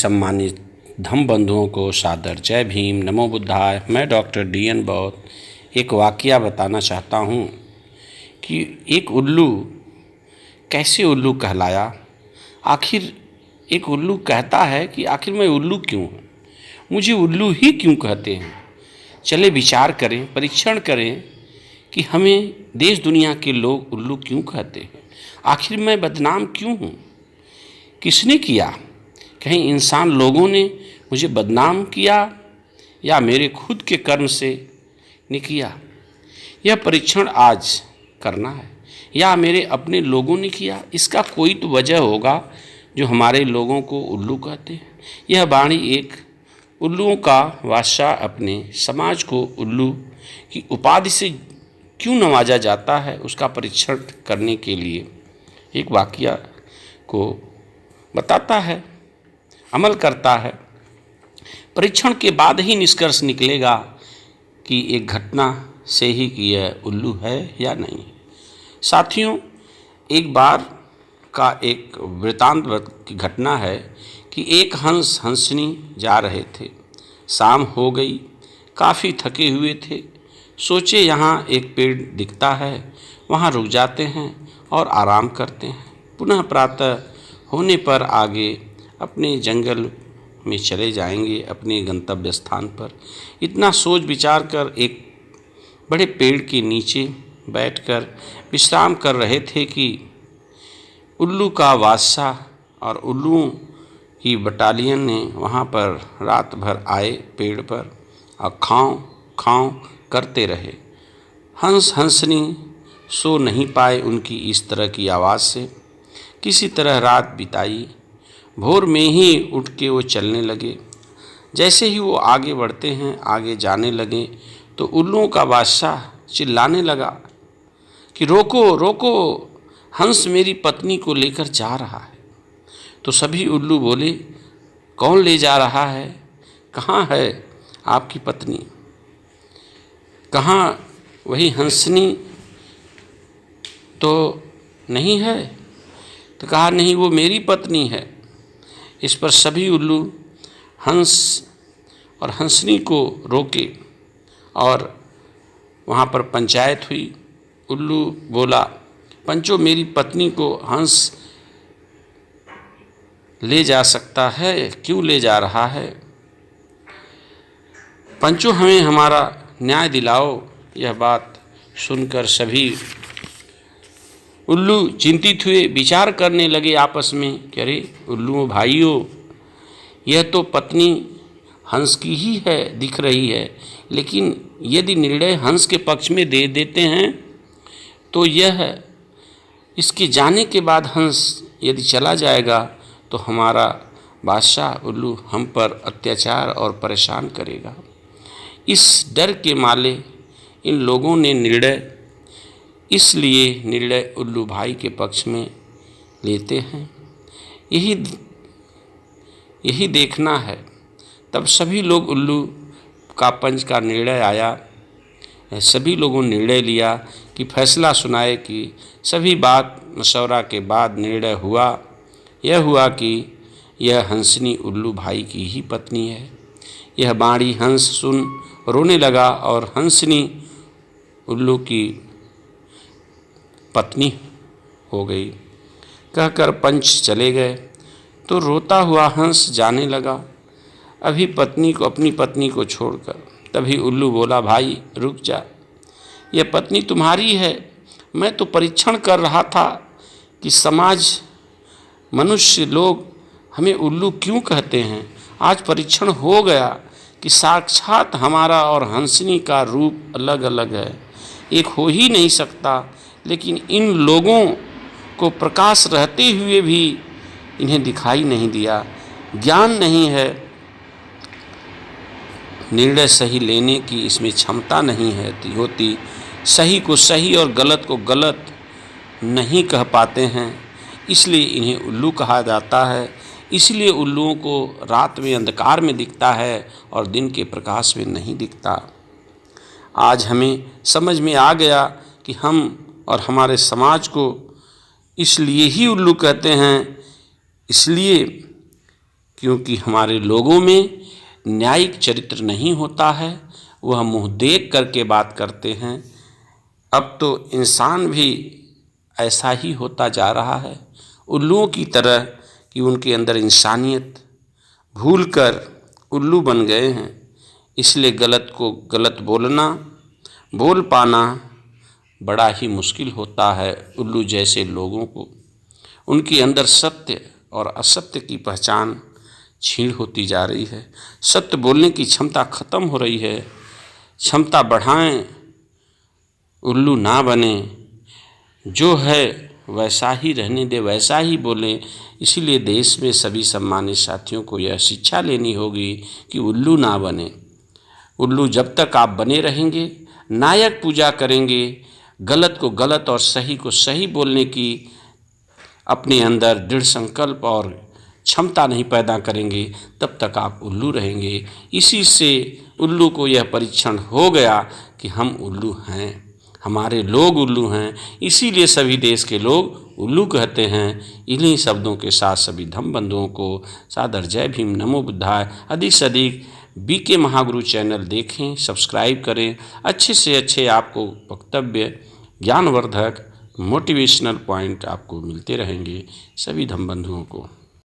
सम्मानित धम्म बंधुओं को सादर जय भीम, नमो बुद्धाय। मैं डॉक्टर DN बौद्ध एक वाकया बताना चाहता हूँ कि एक उल्लू कैसे उल्लू कहलाया। आखिर एक उल्लू कहता है कि आखिर मैं उल्लू क्यों हूँ, मुझे उल्लू ही क्यों कहते हैं। चले विचार करें, परीक्षण करें कि हमें देश दुनिया के लोग उल्लू क्यों कहते हैं। आखिर मैं बदनाम क्यों हूँ, किसने किया? कहीं इंसान लोगों ने मुझे बदनाम किया या मेरे खुद के कर्म से ने किया? यह परीक्षण आज करना है, या मेरे अपने लोगों ने किया? इसका कोई तो वजह होगा जो हमारे लोगों को उल्लू कहते हैं। यह वाणी एक उल्लुओं का बादशाह अपने समाज को उल्लू की उपाधि से क्यों नवाजा जाता है, उसका परीक्षण करने के लिए एक वाकया को बताता है, अमल करता है। परीक्षण के बाद ही निष्कर्ष निकलेगा कि एक घटना से ही कि यह उल्लू है या नहीं। साथियों, एक बार का एक वृतांत की घटना है कि एक हंस हंसनी जा रहे थे। शाम हो गई, काफ़ी थके हुए थे। सोचे यहाँ एक पेड़ दिखता है, वहाँ रुक जाते हैं और आराम करते हैं। पुनः प्रातः होने पर आगे अपने जंगल में चले जाएंगे, अपने गंतव्य स्थान पर। इतना सोच विचार कर एक बड़े पेड़ के नीचे बैठकर विश्राम कर रहे थे कि उल्लू का बादशाह और उल्लुओं की बटालियन ने वहाँ पर रात भर आए पेड़ पर और खाओ खाओ करते रहे। हंस हंसनी सो नहीं पाए उनकी इस तरह की आवाज़ से। किसी तरह रात बिताई। भोर में ही उठ के वो चलने लगे। जैसे ही वो आगे बढ़ते हैं, आगे जाने लगे, तो उल्लुओं का बादशाह चिल्लाने लगा कि रोको रोको, हंस मेरी पत्नी को लेकर जा रहा है। तो सभी उल्लू बोले, कौन ले जा रहा है? कहाँ है आपकी पत्नी? कहाँ वही हंसनी तो नहीं है? तो कहा, नहीं, वो मेरी पत्नी है। इस पर सभी उल्लू हंस और हंसनी को रोके और वहाँ पर पंचायत हुई। उल्लू बोला, पंचो, मेरी पत्नी को हंस ले जा सकता है, क्यों ले जा रहा है? पंचो, हमें हमारा न्याय दिलाओ। यह बात सुनकर सभी उल्लू चिंतित हुए, विचार करने लगे आपस में कि अरे उल्लुओं भाइयों, यह तो पत्नी हंस की ही है, दिख रही है, लेकिन यदि निर्णय हंस के पक्ष में दे देते हैं तो यह इसके जाने के बाद हंस यदि चला जाएगा तो हमारा बादशाह उल्लू हम पर अत्याचार और परेशान करेगा। इस डर के मारे इन लोगों ने निर्णय उल्लू भाई के पक्ष में लेते हैं। यही देखना है। तब सभी लोग उल्लू का पंच का निर्णय आया। सभी लोगों ने निर्णय लिया कि फैसला सुनाए कि सभी बात मशवरा के बाद निर्णय हुआ। यह हुआ कि यह हंसनी उल्लू भाई की ही पत्नी है। यह बाणी हंस सुन रोने लगा और हंसनी उल्लू की पत्नी हो गई। कहकर पंच चले गए तो रोता हुआ हंस जाने लगा, अपनी पत्नी को छोड़कर। तभी उल्लू बोला, भाई रुक जा, यह पत्नी तुम्हारी है। मैं तो परीक्षण कर रहा था कि समाज, मनुष्य लोग हमें उल्लू क्यों कहते हैं। आज परीक्षण हो गया कि साक्षात हमारा और हंसनी का रूप अलग अलग है, एक हो ही नहीं सकता। लेकिन इन लोगों को प्रकाश रहते हुए भी इन्हें दिखाई नहीं दिया, ज्ञान नहीं है, निर्णय सही लेने की इसमें क्षमता नहीं होती, सही को सही और गलत को गलत नहीं कह पाते हैं, इसलिए इन्हें उल्लू कहा जाता है। इसलिए उल्लुओं को रात में अंधकार में दिखता है और दिन के प्रकाश में नहीं दिखता। आज हमें समझ में आ गया कि हम और हमारे समाज को इसलिए ही उल्लू कहते हैं, इसलिए क्योंकि हमारे लोगों में न्यायिक चरित्र नहीं होता है, वह मुँह देख करके बात करते हैं। अब तो इंसान भी ऐसा ही होता जा रहा है, उल्लुओं की तरह, कि उनके अंदर इंसानियत भूलकर उल्लू बन गए हैं। इसलिए गलत को गलत बोल पाना बड़ा ही मुश्किल होता है उल्लू जैसे लोगों को। उनके अंदर सत्य और असत्य की पहचान छीन होती जा रही है। सत्य बोलने की क्षमता खत्म हो रही है। क्षमता बढ़ाएं, उल्लू ना बने, जो है वैसा ही रहने दे, वैसा ही बोलें। इसीलिए देश में सभी सम्मानित साथियों को यह शिक्षा लेनी होगी कि उल्लू ना बने। उल्लू जब तक आप बने रहेंगे, नायक पूजा करेंगे, गलत को गलत और सही को सही बोलने की अपने अंदर दृढ़ संकल्प और क्षमता नहीं पैदा करेंगे, तब तक आप उल्लू रहेंगे। इसी से उल्लू को यह परीक्षण हो गया कि हम उल्लू हैं, हमारे लोग उल्लू हैं। इसीलिए सभी देश के लोग उल्लू कहते हैं। इन्हीं शब्दों के साथ सभी धम्म बंधुओं को सादर जय भीम, नमो बुद्धाय। अधिक से अधिक बीके महागुरु चैनल देखें, सब्सक्राइब करें। अच्छे से अच्छे आपको वक्तव्य, ज्ञानवर्धक, मोटिवेशनल पॉइंट आपको मिलते रहेंगे। सभी धम्म बंधुओं को